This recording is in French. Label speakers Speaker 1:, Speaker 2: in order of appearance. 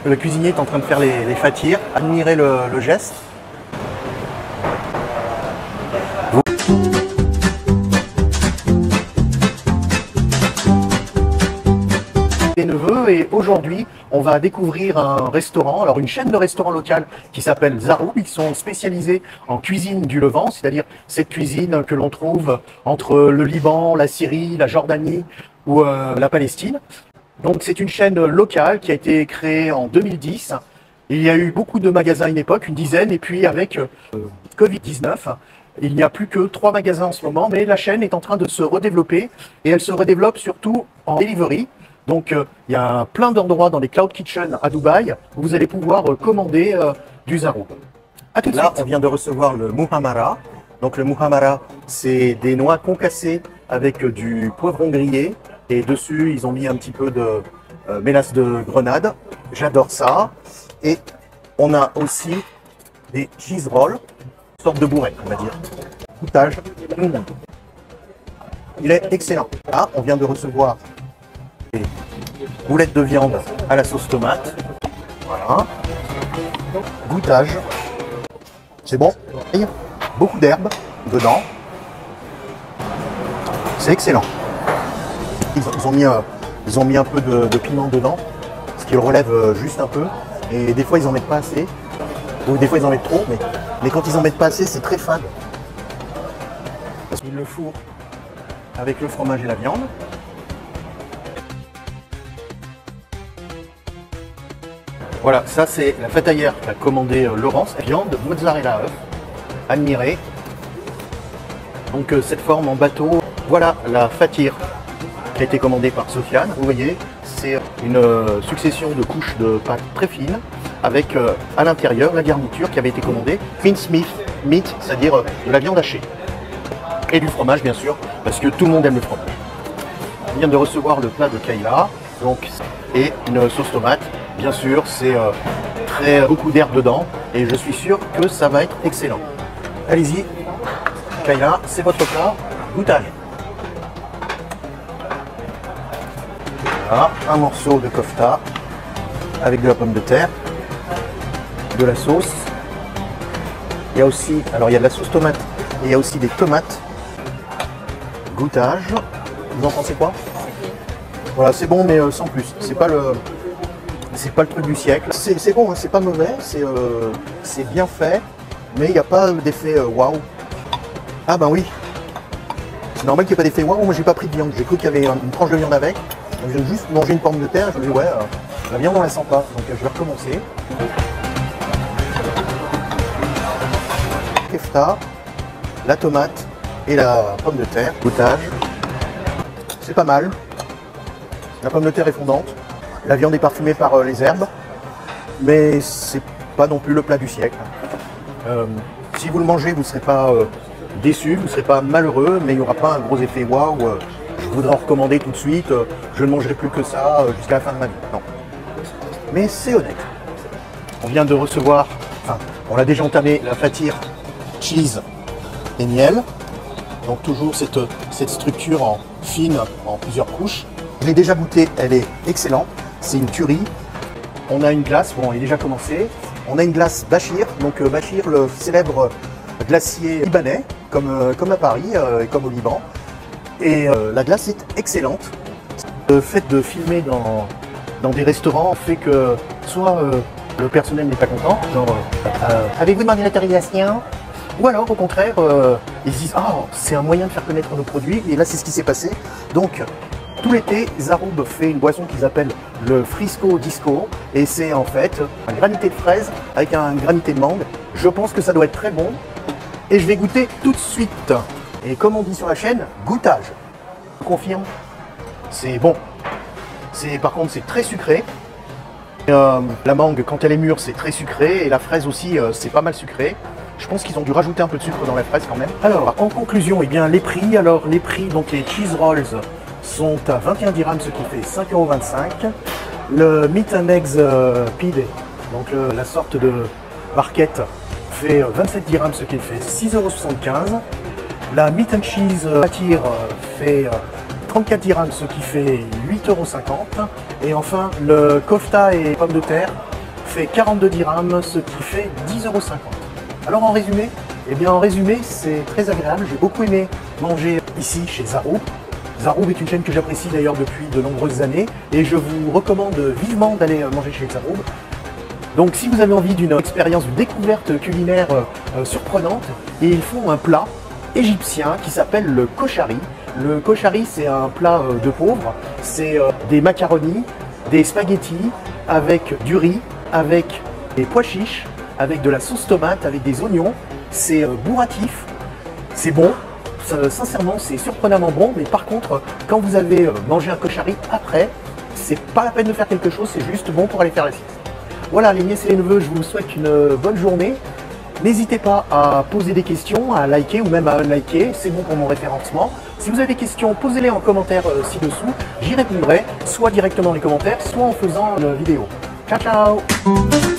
Speaker 1: Le cuisinier est en train de faire les fatirs. Admirez le geste. Les neveux, et aujourd'hui on va découvrir un restaurant, alors une chaîne de restaurants locale qui s'appelle Zaroub. Ils sont spécialisés en cuisine du Levant, c'est-à-dire cette cuisine que l'on trouve entre le Liban, la Syrie, la Jordanie ou la Palestine. Donc c'est une chaîne locale qui a été créée en 2010. Il y a eu beaucoup de magasins à une époque, une dizaine, et puis avec Covid-19, il n'y a plus que 3 magasins en ce moment, mais la chaîne est en train de se redévelopper, et elle se redéveloppe surtout en delivery. Donc il y a plein d'endroits dans les Cloud Kitchen à Dubaï où vous allez pouvoir commander du Zaroub. À tout de suite. Là, on vient de recevoir le muhammara. Donc le muhammara, c'est des noix concassées avec du poivron grillé, et dessus ils ont mis un petit peu de mélasse de grenade. J'adore ça. Et on a aussi des cheese rolls, une sorte de bourrec, on va dire. Goûtage. Il est excellent. Là, on vient de recevoir des boulettes de viande à la sauce tomate. Voilà. Goûtage. C'est bon. Il y a beaucoup d'herbes dedans. C'est excellent. Ils ont mis un peu de piment dedans, ce qui le relève juste un peu. Et des fois, ils en mettent pas assez. Ou des fois, ils en mettent trop. Mais quand ils en mettent pas assez, c'est très fade. Ils le fourrent avec le fromage et la viande. Voilà, ça c'est la fataillère qu'a commandé Laurence. Viande, mozzarella œuf, admirez. Donc cette forme en bateau. Voilà la fatire qui a été commandée par Sofiane. Vous voyez, c'est une succession de couches de pâte très fines avec à l'intérieur la garniture qui avait été commandée. Mince meat, c'est-à-dire de la viande hachée. Et du fromage bien sûr, parce que tout le monde aime le fromage. On vient de recevoir le plat de Kayla, donc, et une sauce tomate. Bien sûr, c'est beaucoup d'herbe dedans et je suis sûr que ça va être excellent. Allez-y, Kayla, c'est votre plat, goûtage. Voilà, un morceau de kofta avec de la pomme de terre, de la sauce. Il y a aussi, alors il y a de la sauce tomate et il y a aussi des tomates. Goûtage. Vous en pensez quoi? Voilà, c'est bon mais sans plus. C'est pas le truc du siècle. C'est bon, hein, c'est pas mauvais, c'est bien fait, mais il n'y a pas d'effet waouh. Ah ben oui. C'est normal qu'il n'y ait pas d'effet waouh. Moi j'ai pas pris de viande. J'ai cru qu'il y avait une tranche de viande avec. Donc j'ai juste mangé une pomme de terre. Je me dis ouais, la viande on la sent pas. Donc je vais recommencer. Kefta, la tomate et la pomme de terre. Goûtage. C'est pas mal. La pomme de terre est fondante. La viande est parfumée par les herbes. Mais c'est pas non plus le plat du siècle. Si vous le mangez, vous ne serez pas déçu, vous ne serez pas malheureux, mais il n'y aura pas un gros effet waouh. Je voudrais en recommander tout de suite. Je ne mangerai plus que ça jusqu'à la fin de ma vie. Non. Mais c'est honnête. On vient de recevoir, enfin, on a déjà entamé la fatire cheese et miel. Donc toujours cette structure en fine, en plusieurs couches. Je l'ai déjà goûté, elle est excellente. C'est une tuerie. On a une glace, bon, elle est déjà commencée. On a une glace Bachir. Donc Bachir, le célèbre glacier libanais, comme à Paris et comme au Liban. Et la glace est excellente. Le fait de filmer dans des restaurants fait que soit le personnel n'est pas content, genre avez-vous demandé l'autorisation? Ou alors au contraire, ils se disent oh, c'est un moyen de faire connaître nos produits, et là c'est ce qui s'est passé. Donc tout l'été, Zaroub fait une boisson qu'ils appellent le Frisco Disco, et c'est en fait un granité de fraise avec un granité de mangue. Je pense que ça doit être très bon, et je vais goûter tout de suite. Et comme on dit sur la chaîne, goûtage. Je confirme, c'est bon. Par contre, c'est très sucré. La mangue, quand elle est mûre, c'est très sucré, et la fraise aussi, c'est pas mal sucré. Je pense qu'ils ont dû rajouter un peu de sucre dans la fraise quand même. Alors, en conclusion, eh bien, les prix. Alors, les prix, donc les cheese rolls sont à 21 dirhams, ce qui fait 5,25 €. Le meat and eggs pide, donc la sorte de barquette, fait 27 dirhams, ce qui fait 6,75 €. La meat and cheese fatire fait 34 dirhams, ce qui fait 8,50 €. Et enfin, le kofta et pommes de terre fait 42 dirhams, ce qui fait 10,50 €. Alors en résumé, eh bien en résumé, c'est très agréable. J'ai beaucoup aimé manger ici chez Zaroub. Zaroub est une chaîne que j'apprécie d'ailleurs depuis de nombreuses années et je vous recommande vivement d'aller manger chez Zaroub. Donc si vous avez envie d'une expérience, d'une découverte culinaire surprenante, et ils font un plat égyptien qui s'appelle le koshari. Le koshari, c'est un plat de pauvres, c'est des macaronis, des spaghettis avec du riz, avec des pois chiches, avec de la sauce tomate, avec des oignons. C'est bourratif, c'est bon. Sincèrement, c'est surprenamment bon, mais par contre, quand vous avez mangé un koshari après, c'est pas la peine de faire quelque chose, c'est juste bon pour aller faire la sieste. Voilà les nièces et les neveux, je vous souhaite une bonne journée. N'hésitez pas à poser des questions, à liker ou même à unliker, c'est bon pour mon référencement. Si vous avez des questions, posez-les en commentaire ci-dessous, j'y répondrai, soit directement dans les commentaires, soit en faisant une vidéo. Ciao ciao!